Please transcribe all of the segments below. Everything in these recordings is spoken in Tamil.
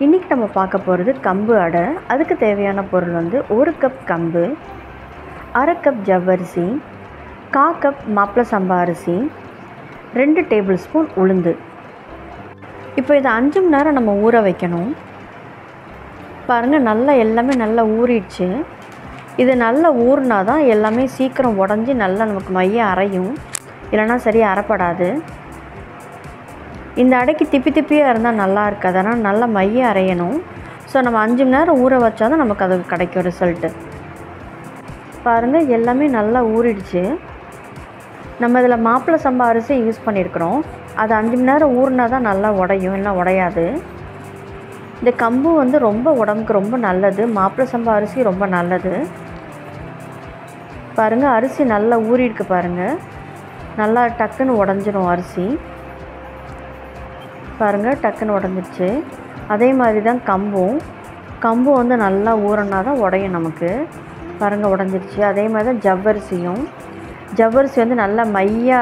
இன்றைக்கி நம்ம பார்க்க போகிறது கம்பு அடை. அதுக்கு தேவையான பொருள் வந்து 1 கப் கம்பு, அரை கப் ஜவ்வரிசி, 1/4 கப் மாப்பிள சம்பா அரிசி, 2 டேபிள் ஸ்பூன் உளுந்து. இப்போ இதை 5 மணி நேரம் நம்ம ஊற வைக்கணும். பாருங்கள், நல்லா எல்லாமே நல்லா ஊறிடுச்சு. இது நல்லா ஊறினா தான் எல்லாமே சீக்கிரம் உடஞ்சி நல்லா நமக்கு மைய அரையும், இல்லைன்னா சரியாக அரைப்படாது. இந்த அடைக்கு திப்பியாக இருந்தால் நல்லா இருக்காது, அதனால் நல்லா மைய அரையணும். ஸோ நம்ம 5 மணி நேரம் ஊற வச்சா தான் நமக்கு அது கிடைக்கும் ரிசல்ட்டு. பாருங்கள், எல்லாமே நல்லா ஊறிடுச்சு. நம்ம இதில் மாப்பிள சம்பா அரிசி யூஸ் பண்ணியிருக்கிறோம். அது 5 மணி நேரம் ஊறினா தான் நல்லா உடையும், இல்லை உடையாது. இந்த கம்பு வந்து ரொம்ப உடம்புக்கு ரொம்ப நல்லது. மாப்பிள சம்பா அரிசி ரொம்ப நல்லது. பாருங்கள், அரிசி நல்லா ஊறிருக்கு பாருங்கள். நல்லா டக்குன்னு உடஞ்சிரும் அரிசி. பாருங்கள், டக்குன்னு உடஞ்சிருச்சு. அதே மாதிரி தான் கம்பும் வந்து நல்லா ஊறினா தான் உடையும் நமக்கு. பாருங்கள், உடஞ்சிருச்சு. அதே மாதிரி தான் ஜவ்வரிசி வந்து நல்லா மைய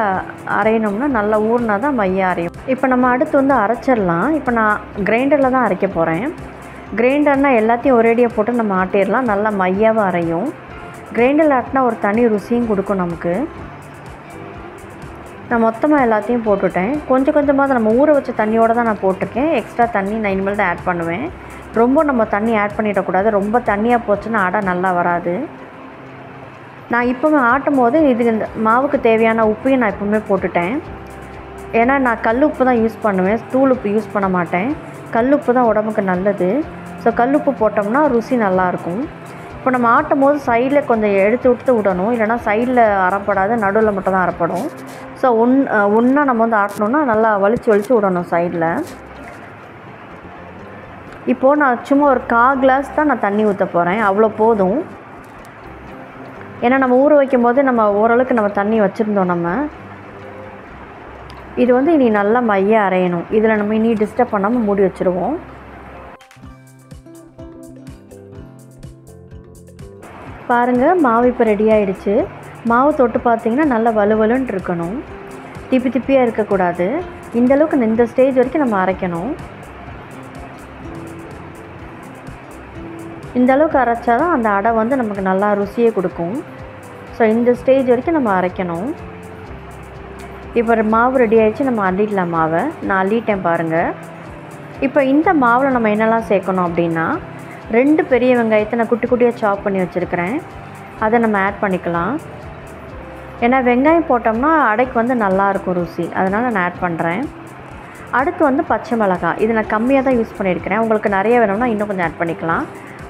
அரையணும்னா நல்லா ஊறினா தான் மைய அரையும். இப்போ நம்ம அடுத்து வந்து அரைச்சிடலாம். இப்போ நான் கிரைண்டரில் தான் அரைக்க போகிறேன். கிரைண்டர்னால் எல்லாத்தையும் ஒரேடியாக போட்டு நம்ம ஆட்டிடலாம், நல்லா மையாவாக அரையும். கிரைண்டரில் ஆட்டினா ஒரு தனி ருசியும் கொடுக்கும் நமக்கு. நான் மொத்தமாக எல்லாத்தையும் போட்டுவிட்டேன். கொஞ்சம் கொஞ்சமாக நம்ம ஊற வச்ச தண்ணியோடு தான் நான் போட்டிருக்கேன். எக்ஸ்ட்ரா தண்ணி நான் இனிமேல் தான் ஆட் பண்ணுவேன். ரொம்ப நம்ம தண்ணி ஆட் பண்ணிடக்கூடாது. ரொம்ப தண்ணியாக போச்சுன்னா அடை நல்லா வராது. நான் இப்போவே ஆட்டும் போது இந்த மாவுக்கு தேவையான உப்பையும் நான் இப்போவுமே போட்டுட்டேன். ஏன்னா நான் கல் உப்பு தான் யூஸ் பண்ணுவேன், தூள் உப்பு யூஸ் பண்ண மாட்டேன். கல் உப்பு தான் உடம்புக்கு நல்லது. ஸோ கல் உப்பு போட்டோம்னா ருசி நல்லாயிருக்கும். இப்போ நம்ம ஆட்டும் போது சைடில் கொஞ்சம் எடுத்து விடணும், இல்லைனா சைடில் அரைப்படாது, நடுவில் மட்டும் தான் அரைப்படும். ஸோ ஒன்றா நம்ம வந்து ஆட்டணுன்னா நல்லா வலிச்சு விடணும் சைடில். இப்போது நான் சும்மா ஒரு 1/4 கிளாஸ் தான் நான் தண்ணி ஊற்ற போகிறேன், அவ்வளோ போதும். ஏன்னா நம்ம ஊற வைக்கும் போது நம்ம ஓரளவுக்கு நம்ம தண்ணி வச்சுருந்தோம். நம்ம இது வந்து இனி நல்லா மைய அரையணும். இதில் நம்ம இனி டிஸ்டர்ப் பண்ணாமல் மூடி வச்சுருவோம். பாருங்கள், மாவு இப்போ ரெடி ஆகிடுச்சு. மாவு தொட்டு பார்த்திங்கன்னா நல்லா வலுவலுன்னு இருக்கணும், திப்பியாக இருக்கக்கூடாது. இந்தளவுக்கு இந்த ஸ்டேஜ் வரைக்கும் நம்ம அரைக்கணும். இந்த அளவுக்கு அரைச்சா தான் அந்த அடை வந்து நமக்கு நல்லா ருசியை கொடுக்கும். ஸோ இந்த ஸ்டேஜ் வரைக்கும் நம்ம அரைக்கணும். இப்போ மாவு ரெடி ஆகிடுச்சு, நம்ம அள்ளிடலாம் மாவை. நான் அள்ளிட்டேன் பாருங்கள். இப்போ இந்த மாவில் நம்ம என்னெல்லாம் சேர்க்கணும் அப்படின்னா, 2 பெரிய வெங்காயத்தை நான் குட்டியாக சாப் பண்ணி வச்சுருக்கிறேன். அதை நம்ம ஆட் பண்ணிக்கலாம். ஏன்னா வெங்காயம் போட்டோம்னா அடைக்கு வந்து நல்லாயிருக்கும் ருசி, அதனால் நான் ஆட் பண்ணுறேன். அடுத்து வந்து பச்சை மிளகாய், இது நான் கம்மியாக தான் யூஸ் பண்ணியிருக்கிறேன். உங்களுக்கு நிறைய வேணும்னா இன்னும் கொஞ்சம் ஆட் பண்ணிக்கலாம்.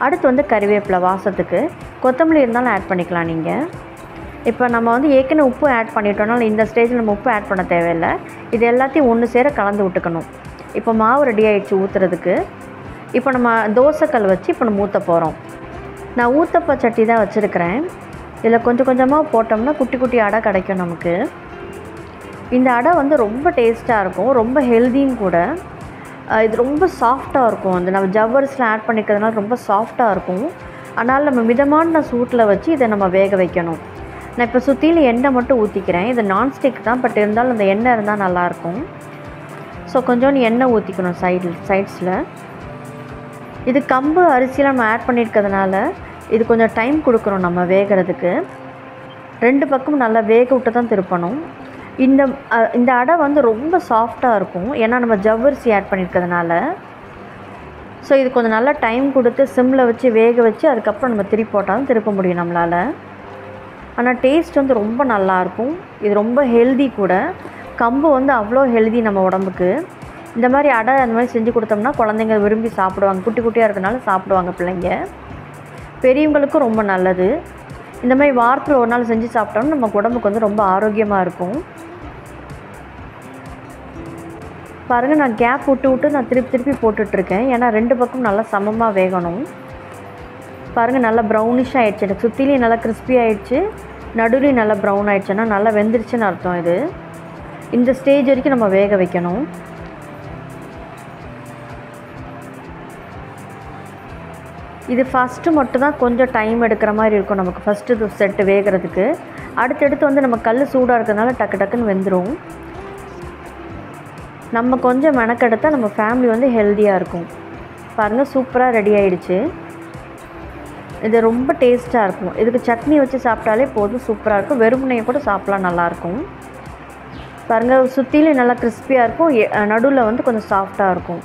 அடுத்து வந்து கறிவேப்பிலை வாசத்துக்கு, கொத்தமல்லி இருந்தாலும் ஆட் பண்ணிக்கலாம் நீங்கள். இப்போ நம்ம வந்து ஏற்கனவே உப்பு ஆட் பண்ணிட்டோம்னால இந்த ஸ்டேஜில் நம்ம உப்பு ஆட் பண்ண தேவையில்லை. இது எல்லாத்தையும் ஒன்று சேர கலந்து விட்டுக்கணும். இப்போ மாவு ரெடி ஆகிடுச்சு ஊற்றுறதுக்கு. இப்போ நம்ம தோசைக்கல் வச்சு இப்போ நம்ம ஊற்ற போகிறோம். நான் ஊத்தப்ப சட்டி தான் வச்சுருக்கிறேன். இதில் கொஞ்சம் கொஞ்சமாக போட்டோம்னா குட்டி அடை கிடைக்கும் நமக்கு. இந்த அடை வந்து ரொம்ப டேஸ்ட்டாக இருக்கும், ரொம்ப ஹெல்தியும் கூட. இது ரொம்ப சாஃப்டாக இருக்கும். அந்த நம்ம ஜவ்வரிசியில் ஆட் பண்ணிக்கிறதுனால ரொம்ப சாஃப்டாக இருக்கும். அதனால் நம்ம மிதமான சூட்டில் வச்சு இதை நம்ம வேக வைக்கணும். நான் இப்போ சுற்றிலும் எண்ணெய் மட்டும் ஊற்றிக்கிறேன். இது நான்ஸ்டிக் தான், பட் இருந்தாலும் அந்த எண்ணெய் இருந்தால் நல்லாயிருக்கும். ஸோ கொஞ்சோண்டு எண்ணெய் ஊற்றிக்கணும் சைட்ஸில். இது கம்பு அரிசியில் நம்ம ஆட் பண்ணியிருக்கிறதுனால இது கொஞ்சம் டைம் கொடுக்குறோம் நம்ம வேகிறதுக்கு. 2 பக்கமும் நல்லா வேக விட்டு தான் திருப்பணும். இந்த அடை வந்து ரொம்ப சாஃப்டாக இருக்கும், ஏன்னா நம்ம ஜவ்வரிசி ஆட் பண்ணியிருக்கிறதுனால. ஸோ இது கொஞ்சம் நல்லா டைம் கொடுத்து சிம்மில் வச்சு வேக வச்சு அதுக்கப்புறம் நம்ம திருப்பி போட்டாலும் திருப்ப முடியும் நம்மளால். ஆனால் டேஸ்ட் வந்து ரொம்ப நல்லாயிருக்கும். இது ரொம்ப ஹெல்தி கூட. கம்பு வந்து அவ்வளோ ஹெல்தி நம்ம உடம்புக்கு. இந்த மாதிரி அடை அந்த மாதிரி செஞ்சு கொடுத்தோம்னா குழந்தைங்க விரும்பி சாப்பிடுவாங்க. குட்டியாக இருக்கனால சாப்பிடுவாங்க பிள்ளைங்க. பெரியவங்களுக்கும் ரொம்ப நல்லது. இந்த மாதிரி வாரத்தில் ஒரு நாள் செஞ்சு சாப்பிட்டோம்னா நம்ம உடம்புக்கு வந்து ரொம்ப ஆரோக்கியமாக இருக்கும். பாருங்கள், நான் கேப் விட்டு நான் திருப்பி போட்டுட்ருக்கேன். ஏன்னா 2 பக்கம் நல்லா சமமாக வேகணும். பாருங்கள், நல்லா ப்ரௌனிஷாக ஆகிடுச்சு. எனக்கு சுற்றிலையும் நல்லா கிறிஸ்பி ஆகிடுச்சு, நடுவுலையும் நல்லா ப்ரௌன் ஆகிடுச்சுன்னா நல்லா வெந்துருச்சுன்னு அர்த்தம். இது இந்த ஸ்டேஜ் வரைக்கும் நம்ம வேக வைக்கணும். இது ஃபஸ்ட்டு மட்டும் தான் கொஞ்சம் டைம் எடுக்கிற மாதிரி இருக்கும் நமக்கு, ஃபஸ்ட்டு செட்டு வேகிறதுக்கு. அடுத்தடுத்து வந்து நம்ம கல் சூடாக இருக்கிறதுனால டக்குன்னு வெந்துடும். நம்ம கொஞ்சம் மெனக்கெடுத்தால் நம்ம ஃபேமிலி வந்து ஹெல்த்தியாக இருக்கும். பாருங்கள் சூப்பராக ரெடி ஆகிடுச்சு. இது ரொம்ப டேஸ்ட்டாக இருக்கும். இதுக்கு சட்னி வச்சு சாப்பிட்டாலே போதும், சூப்பராக இருக்கும். வெறுமனையை கூட சாப்பிட்லாம், நல்லாயிருக்கும். பாருங்கள் சுற்றிலும் நல்லா கிறிஸ்பியாக இருக்கும், நடுவில் வந்து கொஞ்சம் சாஃப்டாக இருக்கும்.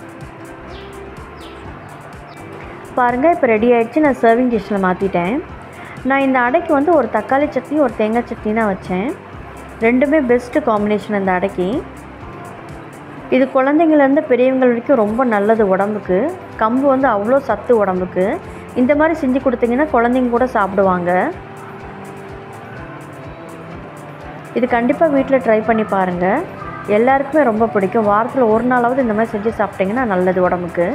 பாருங்கள் இப்போ ரெடி ஆகிடுச்சு. நான் சர்விங் டிஷ்ஷில் மாற்றிட்டேன். நான் இந்த அடைக்கு வந்து ஒரு தக்காளி சட்னி ஒரு தேங்காய் சட்னி தான் வச்சேன். ரெண்டுமே பெஸ்ட்டு காம்பினேஷன் இந்த அடைக்கு. இது குழந்தைங்கள்லேருந்து பெரியவங்க வரைக்கும் ரொம்ப நல்லது உடம்புக்கு. கம்பு வந்து அவ்வளோ சத்து உடம்புக்கு. இந்த மாதிரி செஞ்சு கொடுத்தீங்கன்னா குழந்தைங்க கூட சாப்பிடுவாங்க. இது கண்டிப்பாக வீட்டில் ட்ரை பண்ணி பாருங்கள், எல்லாருக்குமே ரொம்ப பிடிக்கும். வாரத்தில் ஒரு நாளாவது இந்த மாதிரி செஞ்சு சாப்பிட்டிங்கன்னா நல்லது உடம்புக்கு.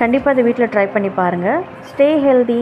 கண்டிப்பாக இதை வீட்டில் ட்ரை பண்ணி பாருங்கள். Stay healthy.